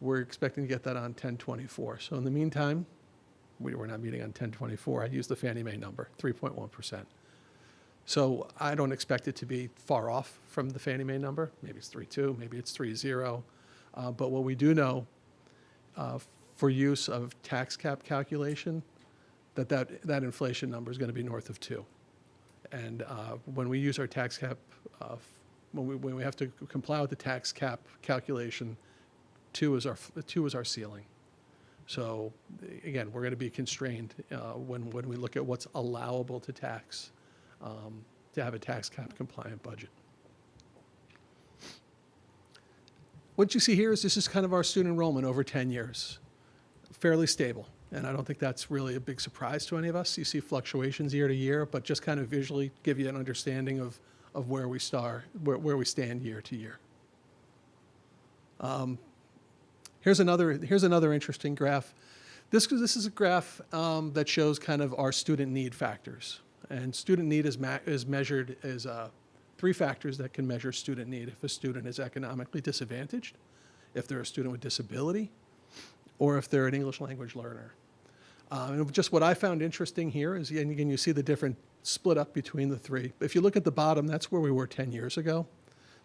we're expecting to get that on 10/24. So in the meantime, we're not meeting on 10/24. I use the Fannie Mae number, 3.1%. So I don't expect it to be far off from the Fannie Mae number. Maybe it's 3.2, maybe it's 3.0. But what we do know, for use of tax cap calculation, that inflation number is going to be north of 2. And when we use our tax cap, when we have to comply with the tax cap calculation, 2 is our ceiling. So again, we're going to be constrained when we look at what's allowable to tax, to have a tax cap compliant budget. What you see here is this is kind of our student enrollment over 10 years, fairly stable. And I don't think that's really a big surprise to any of us. You see fluctuations year to year, but just kind of visually give you an understanding of where we stand year to year. Here's another interesting graph. This is a graph that shows kind of our student need factors. And student need is measured as 3 factors that can measure student need. If a student is economically disadvantaged, if they're a student with disability, or if they're an English language learner. And just what I found interesting here is, and again, you see the different split up between the 3. If you look at the bottom, that's where we were 10 years ago.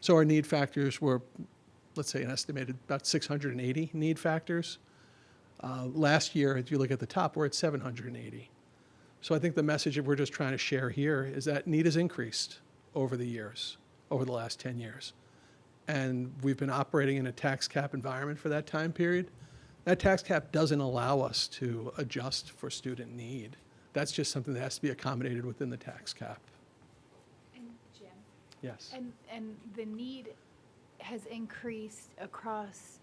So our need factors were, let's say, an estimated about 680 need factors. Last year, if you look at the top, we're at 780. So I think the message that we're just trying to share here is that need has increased over the years, over the last 10 years. And we've been operating in a tax cap environment for that time period. That tax cap doesn't allow us to adjust for student need. That's just something that has to be accommodated within the tax cap. And Jim? Yes. And the need has increased across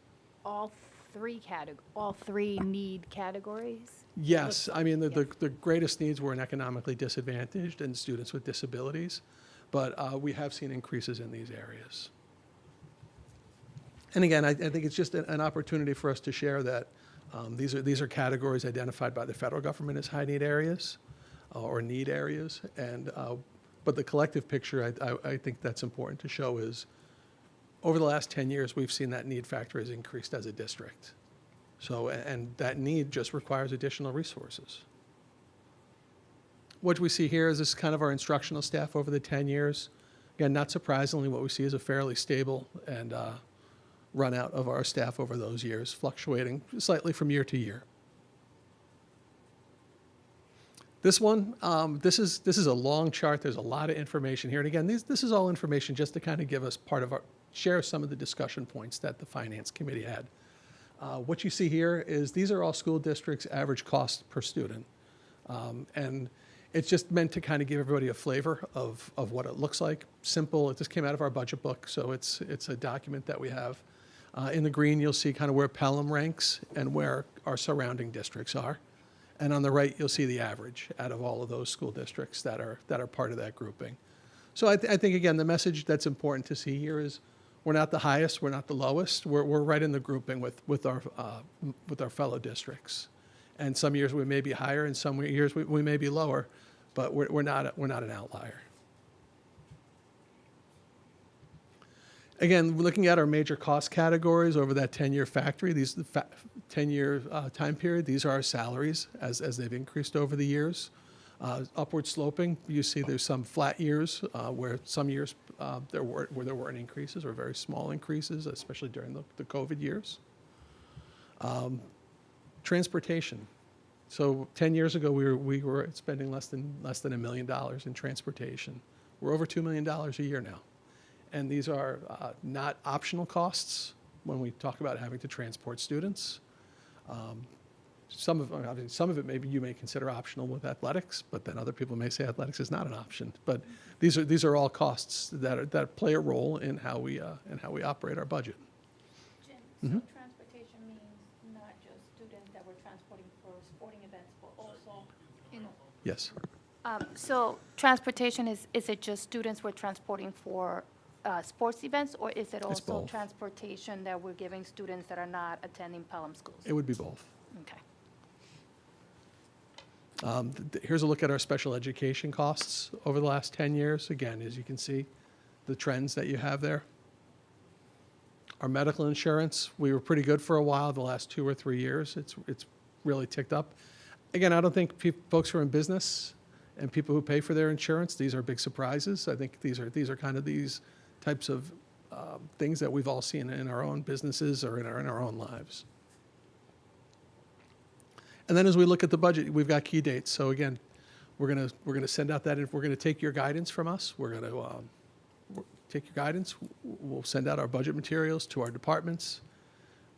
all three need categories? Yes, I mean, the greatest needs were in economically disadvantaged and students with disabilities, but we have seen increases in these areas. And again, I think it's just an opportunity for us to share that these are categories identified by the federal government as high need areas or need areas, and but the collective picture I think that's important to show is over the last 10 years, we've seen that need factor has increased as a district. So, and that need just requires additional resources. What we see here is this kind of our instructional staff over the 10 years. Again, not surprisingly, what we see is a fairly stable and run out of our staff over those years, fluctuating slightly from year to year. This one, this is a long chart. There's a lot of information here. And again, this is all information just to kind of give us share some of the discussion points that the Finance Committee had. What you see here is these are all school districts' average cost per student. And it's just meant to kind of give everybody a flavor of what it looks like. Simple, it just came out of our budget book, so it's a document that we have. In the green, you'll see kind of where Pelham ranks and where our surrounding districts are. And on the right, you'll see the average out of all of those school districts that are part of that grouping. So I think, again, the message that's important to see here is we're not the highest, we're not the lowest. We're right in the grouping with our fellow districts. And some years we may be higher, and some years we may be lower, but we're not an outlier. Again, looking at our major cost categories over that 10-year factory, 10-year time period, these are our salaries as they've increased over the years. Upward sloping, you see there's some flat years where some years there weren't increases or very small increases, especially during the COVID years. Transportation. So 10 years ago, we were spending less than $1 million in transportation. We're over $2 million a year now. And these are not optional costs when we talk about having to transport students. Some of it maybe you may consider optional with athletics, but then other people may say athletics is not an option. But these are all costs that play a role in how we operate our budget. Jim, so transportation means not just students that we're transporting for sporting events, but also Yes. So transportation is it just students we're transporting for sports events, or is it also both. transportation that we're giving students that are not attending Pelham schools? It would be both. Okay. Here's a look at our special education costs over the last 10 years. Again, as you can see, the trends that you have there. Our medical insurance, we were pretty good for a while. The last 2 or 3 years, it's really ticked up. Again, I don't think folks who are in business and people who pay for their insurance, these are big surprises. I think these are kind of these types of things that we've all seen in our own businesses or in our own lives. And then as we look at the budget, we've got key dates. So again, we're gonna send out that. If we're gonna take your guidance from us, we're gonna take your guidance. We'll send out our budget materials to our departments.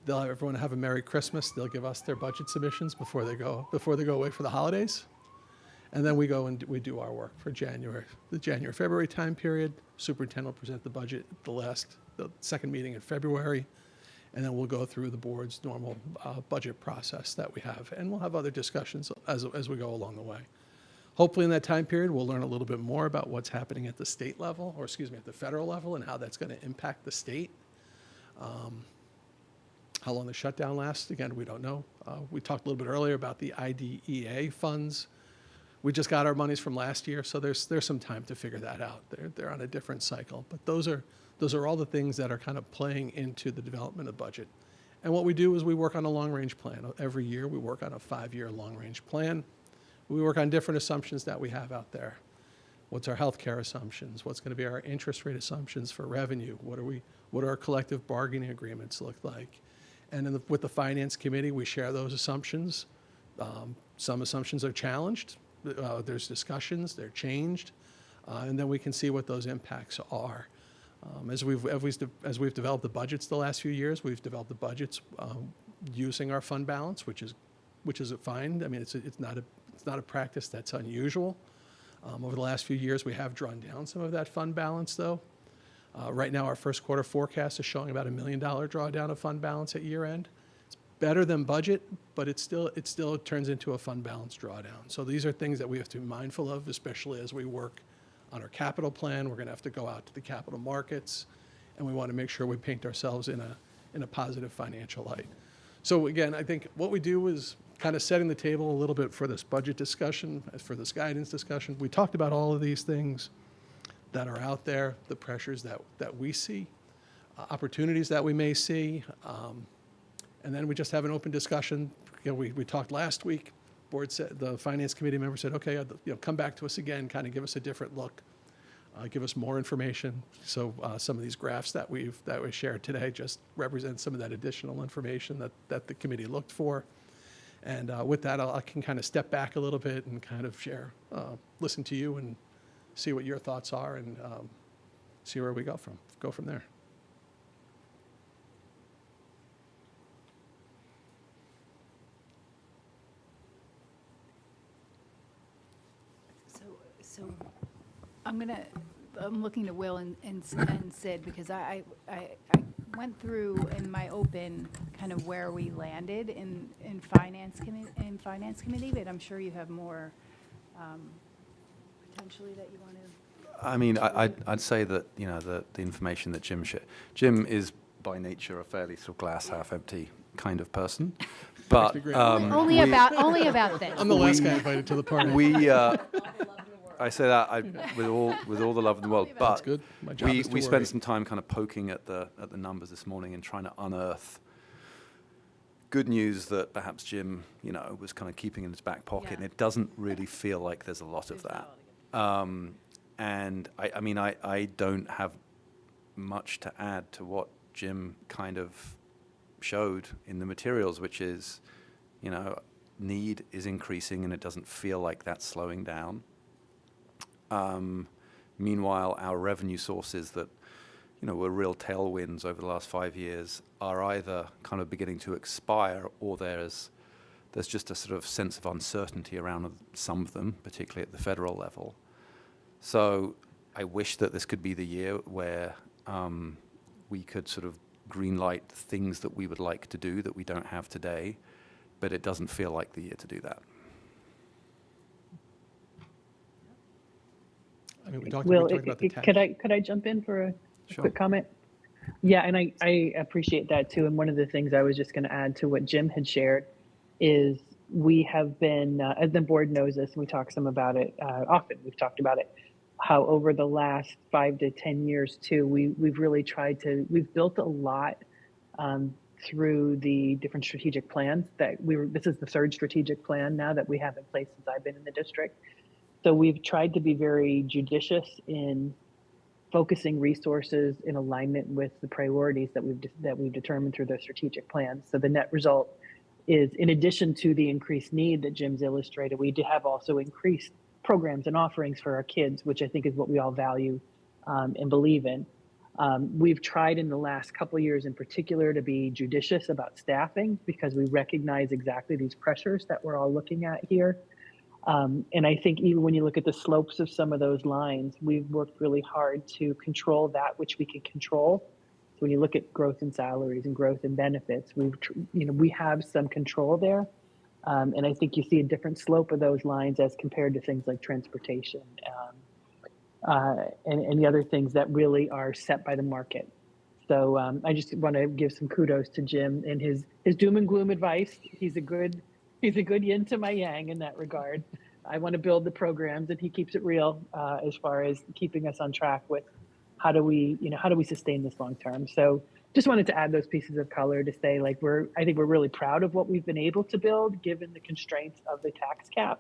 They'll have everyone have a Merry Christmas. They'll give us their budget submissions before they go away for the holidays. And then we go and we do our work for the January-February time period. Superintendent will present the budget at the second meeting in February. And then we'll go through the board's normal budget process that we have. And we'll have other discussions as we go along the way. Hopefully in that time period, we'll learn a little bit more about what's happening at the state level, at the federal level, and how that's going to impact the state. How long the shutdown lasts, again, we don't know. We talked a little bit earlier about the IDEA funds. We just got our monies from last year, so there's some time to figure that out. They're on a different cycle. But those are all the things that are kind of playing into the development of budget. And what we do is we work on a long-range plan. Every year, we work on a 5-year long-range plan. We work on different assumptions that we have out there. What's our healthcare assumptions? What's going to be our interest rate assumptions for revenue? What do our collective bargaining agreements look like? And with the finance committee, we share those assumptions. Some assumptions are challenged. There's discussions, they're changed, and then we can see what those impacts are. As we've developed the budgets the last few years, we've developed the budgets using our fund balance, which is fine. I mean, it's not a practice that's unusual. Over the last few years, we have drawn down some of that fund balance, though. Right now, our first quarter forecast is showing about $1 million drawdown of fund balance at year end. It's better than budget, but it still turns into a fund balance drawdown. So these are things that we have to be mindful of, especially as we work on our capital plan. We're going to have to go out to the capital markets, and we want to make sure we paint ourselves in a positive financial light. So again, I think what we do is kind of setting the table a little bit for this budget discussion, for this guidance discussion. We talked about all of these things that are out there, the pressures that we see, opportunities that we may see, and then we just have an open discussion. You know, we talked last week. Board said, the finance committee member said, okay, come back to us again, kind of give us a different look, give us more information. So some of these graphs that we shared today just represent some of that additional information that the committee looked for. And with that, I can kind of step back a little bit and kind of share, listen to you and see what your thoughts are, and see where we go from there. So I'm looking to Will and Sid, because I went through in my open kind of where we landed in finance committee, but I'm sure you have more potentially that you want to. I mean, I'd say that, you know, the information that Jim shared. Jim is by nature a fairly sort of glass half empty kind of person, but only about this. I'm the last guy invited to the party. I say that with all the love in the world, but That's good. My job is to we worry. spent some time kind of poking at the numbers this morning and trying to unearth good news that perhaps Jim, you know, was kind of keeping in his back pocket, Yeah. and it doesn't really feel like there's a lot of that. And I mean, I don't have much to add to what Jim kind of showed in the materials, which is, you know, need is increasing and it doesn't feel like that's slowing down. Meanwhile, our revenue sources that, you know, were real tailwinds over the last 5 years are either kind of beginning to expire, or there's just a sort of sense of uncertainty around some of them, particularly at the federal level. So I wish that this could be the year where we could sort of greenlight things that we would like to do that we don't have today, but it doesn't feel like the year to do that. I mean, we talked Will, about the tax. could I jump in for a Sure. quick comment? Yeah, and I appreciate that too. And one of the things I was just going to add to what Jim had shared is we have been, as the board knows this, and we talk some about it often. We've talked about it, how over the last 5 to 10 years too, we've really tried to. We've built a lot through the different strategic plans that this is the third strategic plan now that we have in place since I've been in the district. So we've tried to be very judicious in focusing resources in alignment with the priorities that we've determined through the strategic plans. So the net result is, in addition to the increased need that Jim's illustrated, we have also increased programs and offerings for our kids, which I think is what we all value and believe in. We've tried in the last couple of years in particular to be judicious about staffing, because we recognize exactly these pressures that we're all looking at here. And I think even when you look at the slopes of some of those lines, we've worked really hard to control that which we can control. So when you look at growth in salaries and growth in benefits, we have some control there. And I think you see a different slope of those lines as compared to things like transportation and the other things that really are set by the market. So I just want to give some kudos to Jim and his doom and gloom advice. He's a good yin to my yang in that regard. I want to build the programs, and he keeps it real as far as keeping us on track with how do we sustain this long term. So just wanted to add those pieces of color to say, like, I think we're really proud of what we've been able to build given the constraints of the tax cap.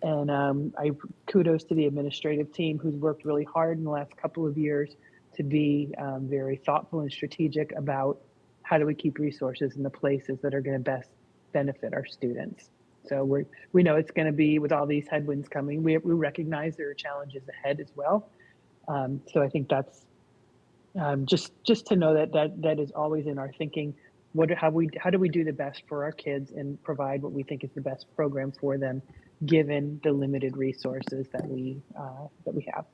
And I kudos to the administrative team who's worked really hard in the last couple of years to be very thoughtful and strategic about how do we keep resources in the places that are going to best benefit our students. So we know it's going to be, with all these headwinds coming, we recognize there are challenges ahead as well. So I think that's just to know that is always in our thinking. How do we do the best for our kids and provide what we think is the best program for them, given the limited resources that we have.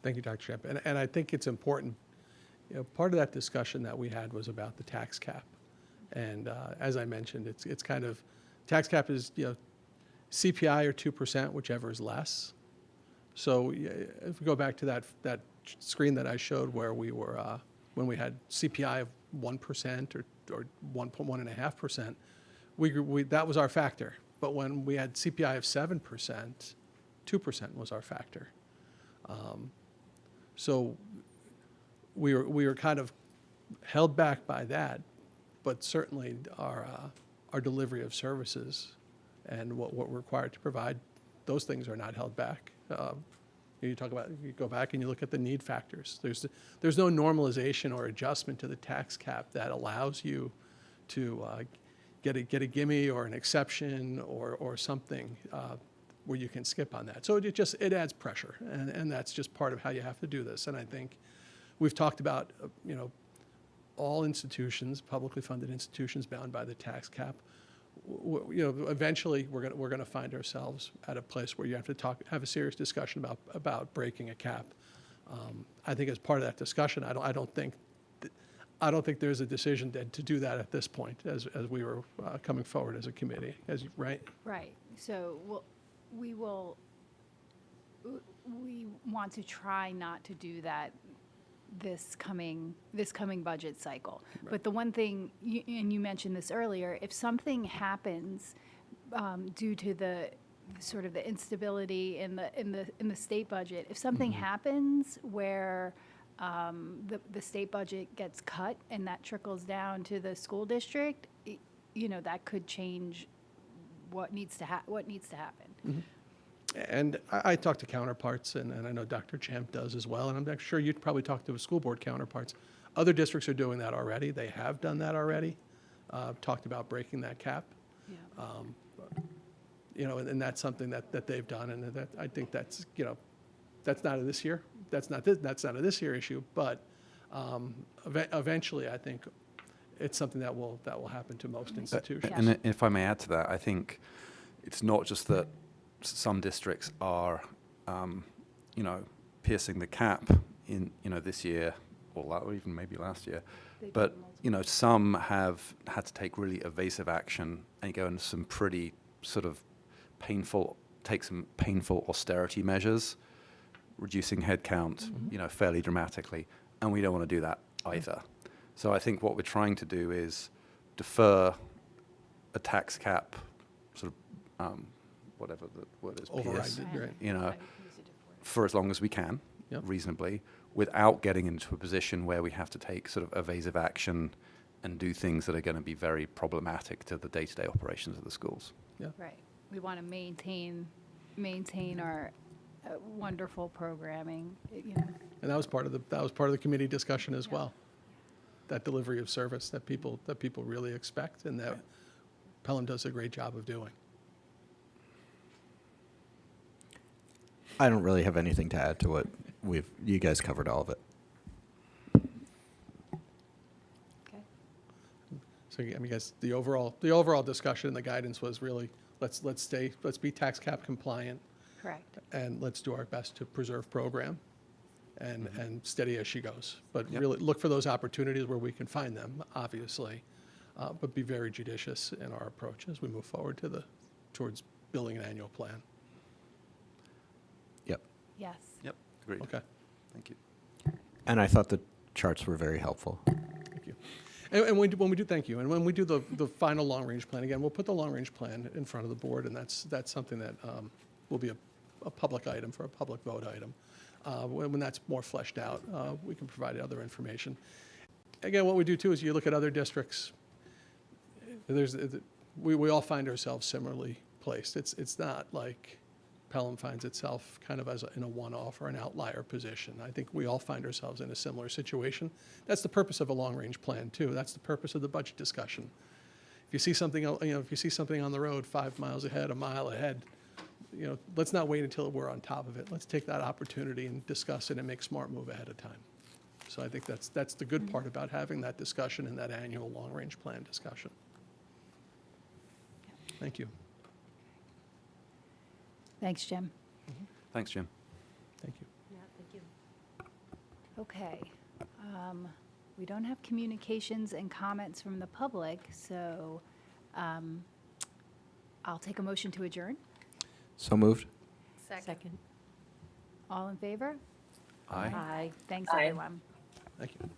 Thank you, Dr. Champ. And I think it's important, part of that discussion that we had was about the tax cap. And as I mentioned, it's kind of, tax cap is, CPI or 2%, whichever is less. So if we go back to that screen that I showed where we were, when we had CPI of 1% or 1.5%, that was our factor. But when we had CPI of 7%, 2% was our factor. So we were kind of held back by that, but certainly our delivery of services and what we're required to provide, those things are not held back. You go back and you look at the need factors. There's no normalization or adjustment to the tax cap that allows you to get a gimme or an exception or something where you can skip on that. So it adds pressure, and that's just part of how you have to do this. And I think we've talked about all institutions, publicly funded institutions bound by the tax cap. Eventually we're going to find ourselves at a place where you have to have a serious discussion about breaking a cap. I think as part of that discussion, I don't think there's a decision to do that at this point as we were coming forward as a committee, right? Right. So we want to try not to do that this coming budget cycle. Right. But the one thing, and you mentioned this earlier, if something happens due to the sort of the instability in the state budget, if something happens where the state budget gets cut and that trickles down to the school district, that could change what needs to happen. Mm-hmm. And I talk to counterparts, and I know Dr. Champ does as well, and I'm sure you'd probably talk to school board counterparts. Other districts are doing that already. They have done that already, talked about breaking that cap. Yeah. And that's something that they've done, and that I think that's not a this year. That's not a this year issue, but eventually I think it's something that will happen to most institutions. And if I may add to that, I think it's not just that some districts are, piercing the cap in, this year or even maybe last year. But, some have had to take really evasive action and go into some pretty sort of painful austerity measures, reducing headcount, fairly dramatically. And we don't want to do that either. So I think what we're trying to do is defer a tax cap, sort of, whatever the word is, Override pierce, it, right. for as long as we can, Yep. reasonably, without getting into a position where we have to take sort of evasive action and do things that are going to be very problematic to the day-to-day operations of the schools. Yeah. Right. We want to maintain our wonderful programming. And that was part of the committee discussion as well. That delivery of service that people really expect, and that Pelham does a great job of doing. I don't really have anything to add to what you guys covered all of it. Okay. So guys, the overall discussion and the guidance was really let's be tax cap compliant, Correct. and let's do our best to preserve program, and steady as she goes. But Yep. really look for those opportunities where we can find them, obviously, but be very judicious in our approach as we move forward towards building an annual plan. Yep. Yes. Yep, agreed. Okay. Thank you. And I thought the charts were very helpful. Thank you. And when we do, thank you. And when we do the final long-range plan, again, we'll put the long-range plan in front of the board, and that's something that will be a public item, for a public vote item. When that's more fleshed out, we can provide other information. Again, what we do too is you look at other districts. We all find ourselves similarly placed. It's not like Pelham finds itself kind of in a one-off or an outlier position. I think we all find ourselves in a similar situation. That's the purpose of a long-range plan too. That's the purpose of the budget discussion. If you see something, if you see something on the road 5 miles ahead, a mile ahead, let's not wait until we're on top of it. Let's take that opportunity and discuss it and make smart move ahead of time. So I think that's the good part about having that discussion and that annual long-range plan discussion. Thank you. Thanks, Jim. Thanks, Jim. Thank you. Yeah, thank you. Okay. We don't have communications and comments from the public, so I'll take a motion to adjourn. So moved. Second. All in favor? Aye. Aye. Thanks, everyone. Thank you.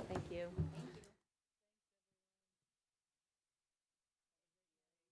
Thank you.